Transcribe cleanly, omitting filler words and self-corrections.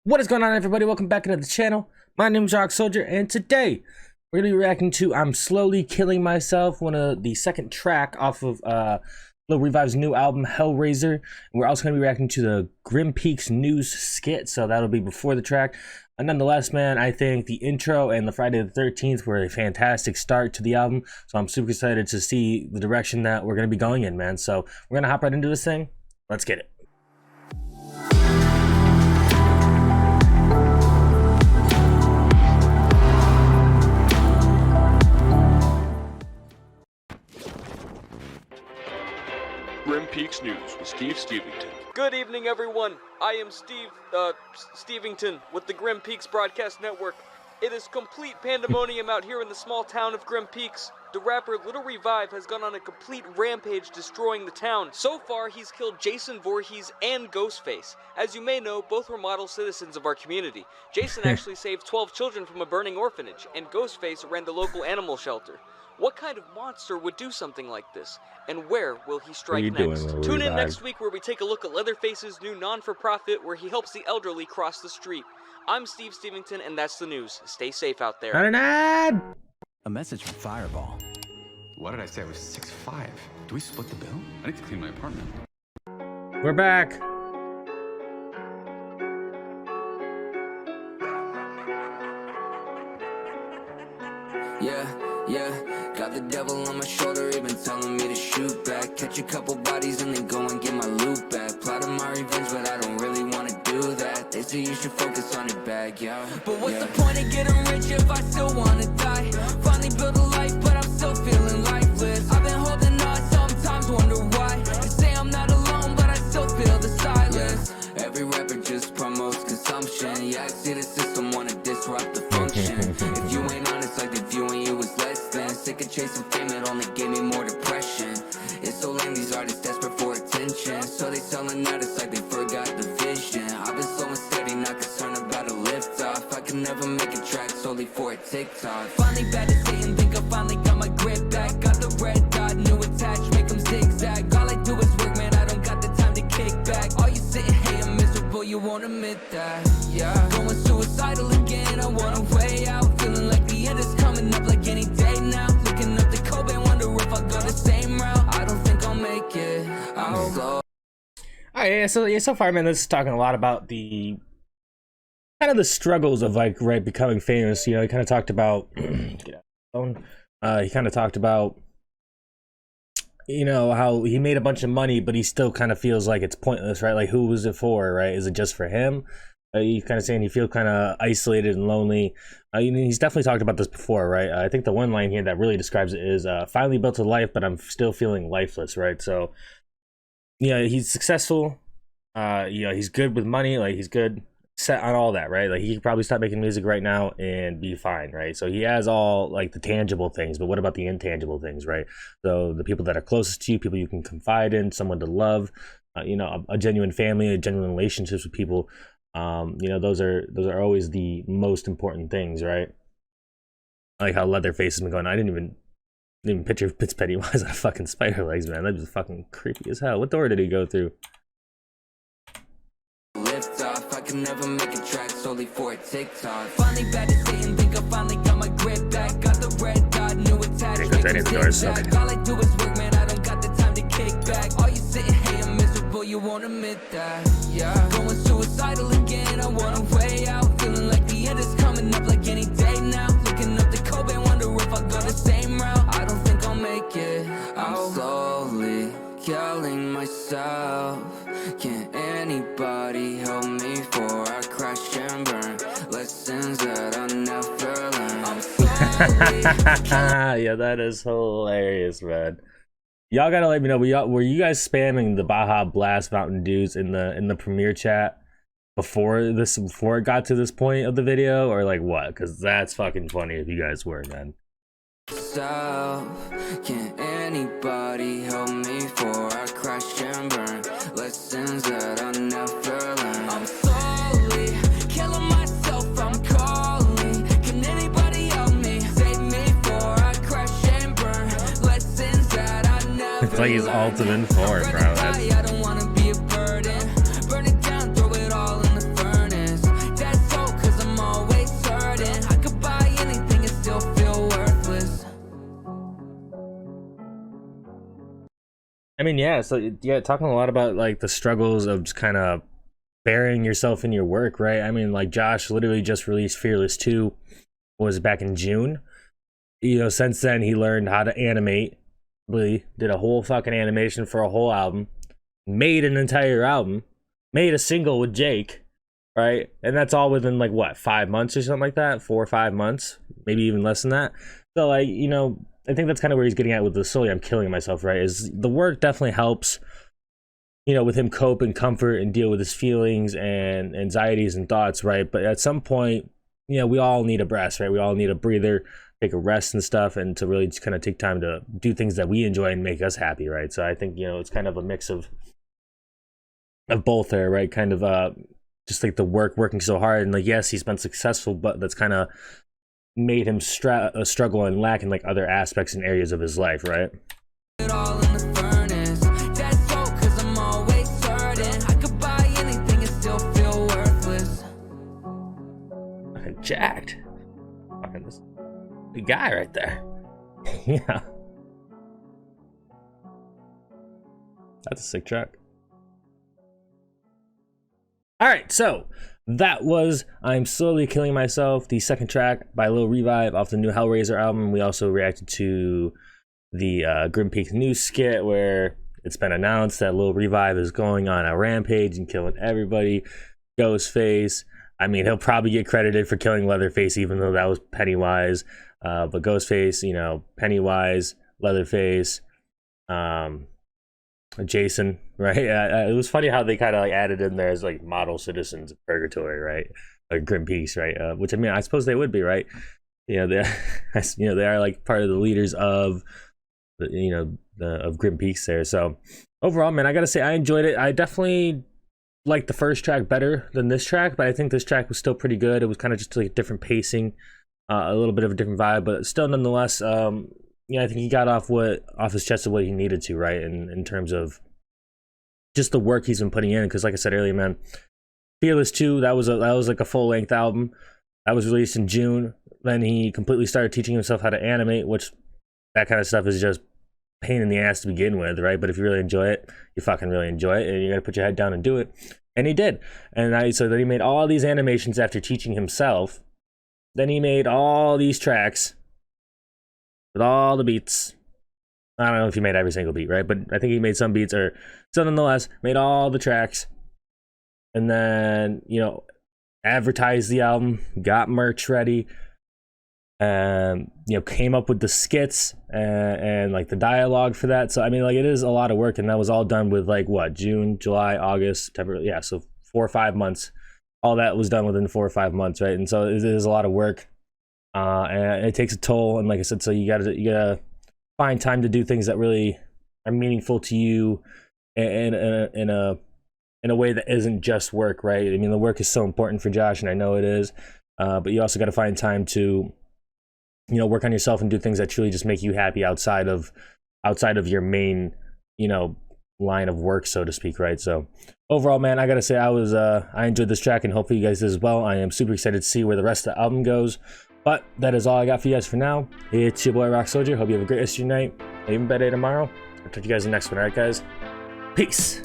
What is going on, everybody? Welcome back into the channel. My name is Rock Soldier, and today we're gonna be reacting to "I'm Slowly Killing Myself," one of the second track off of Lil Revive's new album Hellraiser. And we're also gonna be reacting to the Grim Peaks news skit, so that'll be before the track. Nonetheless, man, I think the intro and the Friday the 13th were a fantastic start to the album, so I'm super excited to see the direction that we're gonna be going in, man. So we're gonna hop right into this thing. Let's get it. Grim Peaks News with Steve Stevington. Good evening, everyone. I am Stevington with the Grim Peaks Broadcast Network. It is complete pandemonium out here in the small town of Grim Peaks. The rapper Lil Revive has gone on a complete rampage destroying the town. So far, he's killed Jason Voorhees and Ghostface. As you may know, both were model citizens of our community. Jason actually saved 12 children from a burning orphanage, and Ghostface ran the local animal shelter. What kind of monster would do something like this? And where will he strike next? Tune in next week where we take a look at Leatherface's new non-for-profit where he helps the elderly cross the street. I'm Steve Stevington, and that's the news. Stay safe out there. Not an ad! A message from Fireball. What did I say? I was 6'5". Do we split the bill? I need to clean my apartment. We're back. Yeah, got the devil on my shoulder, even telling me to shoot back. Catch a couple bodies and then go and get my loot back. Plotting my revenge, but I don't really want to do that. They say you should focus on your bag, yeah. But what's the point of getting rich if I still want to die? Finally built a life, but I'm still feeling lifeless. I've been holding on, sometimes wonder why. They say I'm not alone, but I still feel the silence. Every rapper just promotes consumption. Yeah, I see the system wanna disrupt the function. If you ain't honest, like the viewing you was less than. Sick of chasing fame, it only gave me more depression. It's so lame, these artists desperate for attention. So they selling out, it's like they forgot the vision. I've been slow and steady, not concerned about a lift off. I can never make a track solely for a TikTok. Finally bad to say and think I finally got my grip back. Got the red dot, new attach, make them zigzag. All I do is work, man, I don't got the time to kick back. All you sit and hate, I'm miserable, you won't admit that. Yeah, going suicidal again, I want a way out. Feeling like the end is coming up like any day now. Looking up the Kobe, wonder if I go the same route. I don't think I'll make it, I'll go. Alright, so far, man, this is talking a lot about the kind of the struggles of like becoming famous. You know, he kind of talked about he kind of talked about, you know, how he made a bunch of money, but he still kind of feels like it's pointless, right? Like, who was it for, right? Is it just for him? He's kind of saying he feels kind of isolated and lonely. He's definitely talked about this before, right? I think the one line here that really describes it is, finally built a life, but I'm still feeling lifeless, right? So, yeah, he's successful. You know, he's good with money. Like, he's good set on all that, right? Like, he could probably stop making music right now and be fine, right? So he has all like the tangible things, but what about the intangible things, right? So the people that are closest to you, people you can confide in, someone to love, you know, a genuine family, a genuine relationships with people. You know, those are always the most important things, right? Like how Leatherface has been going. I didn't even picture Pennywise on fucking spider legs, man. That was fucking creepy as hell. What door did he go through? Lift off, I can never make a track solely for a TikTok. Finally bad to say and think I finally got my grip back. Got the red dot, new attach, make them zigzag. All I do is work, man, I don't got the time to kick back. All you sit and hate, I'm miserable, you won't admit that. Yeah, going suicidal again, I want a way out. Feeling like the end is coming up like any day now. Looking up the Kobe, wonder if I go the same route. I don't think I'll make it, I'm slowly killing myself. Can't anybody help me before I crash and burn? Lessons that I never learned. I'm slowly Yeah, that is hilarious, man. Y'all gotta let me know. Were you guys spamming the Baja Blast Mountain Dews in the premiere chat before it got to this point of the video, or like what? Because that's fucking funny if you guys were, man. Can't anybody help me before I crash and burn? Lessons that I never learned. I'm slowly killing myself, I'm calling. Can anybody help me? Save me before I crash and burn. Lessons that I never It's like he's ultimate form, bro. I don't wanna be a burden. Burn it down, throw it all in the furnace. mean, yeah. So yeah, talking a lot about like the struggles of just kind of burying yourself in your work, right? I mean, like Josh literally just released Fearless 2, was back in June. You know, since then he learned how to animate. Really did a whole fucking animation for a whole album, made an entire album, made a single with Jake, right? And that's all within like what, 5 months or something like that, 4 or 5 months, maybe even less than that. So like, you know, I think that's kind of where he's getting at with the Slowly I'm Killing Myself, right? Is the work definitely helps, you know, with him cope and comfort and deal with his feelings and anxieties and thoughts, right? But at some point, you know, we all need a rest, right? We all need a breather, take a rest and stuff, and to really just kind of take time to do things that we enjoy and make us happy, right? So I think, you know, it's kind of a mix of both there, right? Kind of just like the working so hard, and like, yes, he's been successful, but that's kind of made him struggle and lack in like other aspects and areas of his life, right? It all in the furnace. That's so, 'cause I'm always certain I could buy anything and still feel worthless. Fucking jacked. Fucking this big guy right there. Yeah. That's a sick track. Alright, so that was I'm Slowly Killing Myself, the second track by Lil Revive off the new Hellraiser album. We also reacted to the Grim Peaks news skit where it's been announced that Lil Revive is going on a rampage and killing everybody. Ghostface, I mean, he'll probably get credited for killing Leatherface, even though that was Pennywise. But Ghostface, you know, Pennywise, Leatherface, Jason, right? It was funny how they kind of like added in there as like model citizens of Purgatory, right? Or Grim Peaks, right? Which I mean, I suppose they would be, right? You know, they are like part of the leaders of the, you know, of Grim Peaks there. So overall, man, I gotta say I enjoyed it. I definitely liked the first track better than this track, but I think this track was still pretty good. It was kind of just like different pacing, a little bit of a different vibe, but still nonetheless, yeah, I think he got off his chest of what he needed to, right? In terms of just the work he's been putting in. Because like I said earlier, man, Fearless 2, that was like a full length album that was released in June. Then he completely started teaching himself how to animate, which that kind of stuff is just pain in the ass to begin with, right? But if you really enjoy it, you fucking really enjoy it, and you gotta put your head down and do it. And he did. And so then he made all these animations after teaching himself. Then he made all these tracks with all the beats. I don't know if he made every single beat, right? But I think he made some beats, or so nonetheless, made all the tracks. And then, you know, advertised the album, got merch ready, you know, came up with the skits and like the dialogue for that. So I mean, like, it is a lot of work, and that was all done with like what, June, July, August, September, yeah, so 4 or 5 months. All that was done within 4 or 5 months, right? And so it is a lot of work, and it takes a toll. And like I said, so you gotta find time to do things that really are meaningful to you in a way that isn't just work, right? I mean, the work is so important for Josh, and I know it is, but you also got to find time to, you know, work on yourself and do things that truly just make you happy outside of your main, you know, line of work, so to speak, right? So overall, man, I gotta say I enjoyed this track, and hopefully you guys did as well. I am super excited to see where the rest of the album goes. But that is all I got for you guys for now. It's your boy Rock Soldier. Hope you have a great rest of your night, even better day tomorrow. I'll talk to you guys in the next one. All right, guys, peace.